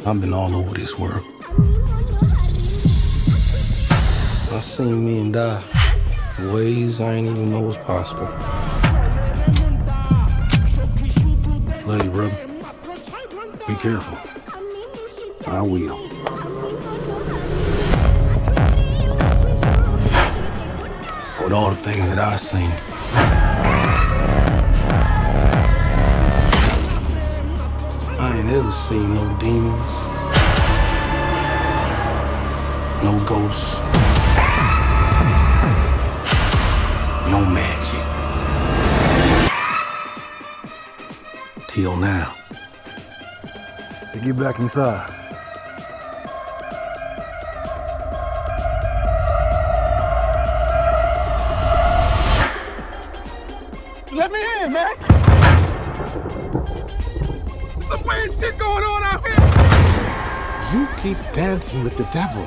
I've been all over this world. I seen men die in ways I ain't even know was possible. Love you, brother. Be careful. I will. With all the things that I seen, I ain't ever seen no demons, no ghosts, no magic. Till now. Hey, get back inside. Let me in, man! Some weird shit going on out here! You keep dancing with the devil.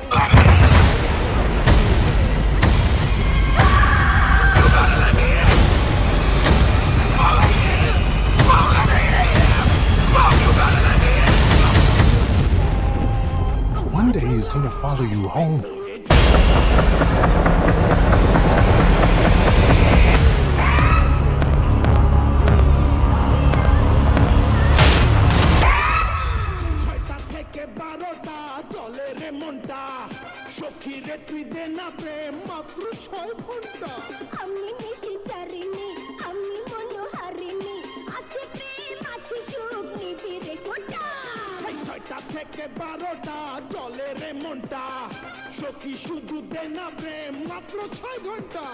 One day he's gonna follow you home. থেকে 12টা জলে রে মনটা সখী শুধু দেনা প্রেম মাত্র 6 ঘন্টা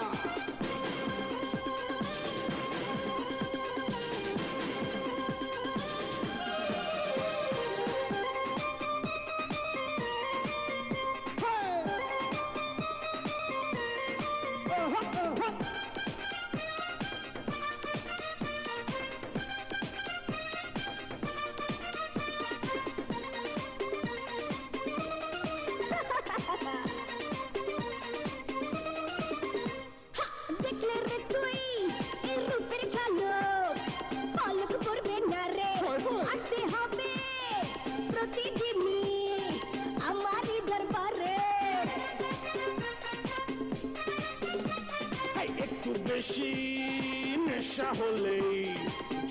নেশা হলেই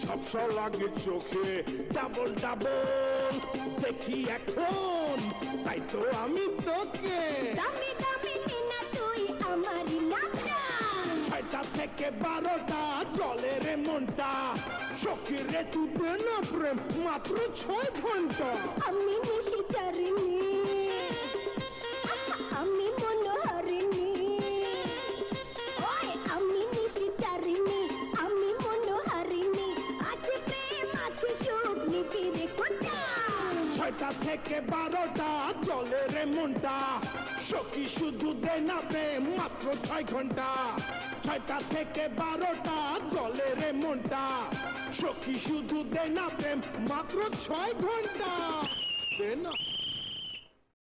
ঝপসা লাগে চোখে ডাবল ডাবল দেখি এখন তাই তো আমি তোকে দামি দামি মিনা তুই আমারই নামটা 6টা থেকে 12টা জলে রে মনটা সখী রে তুই দেনা প্রেম মাত্র 6 ঘন্টা আমি নিশি চারিনি আমি মনোহরিণী থেকে 12টা জলে রে মনটা সখী শুধু দেনা প্রেম মাত্র 6 ঘন্টা 6টা থেকে 12টা জলে রে মনটা সখী শুধু দেনা প্রেম মাত্র 6 ঘন্টা দেনা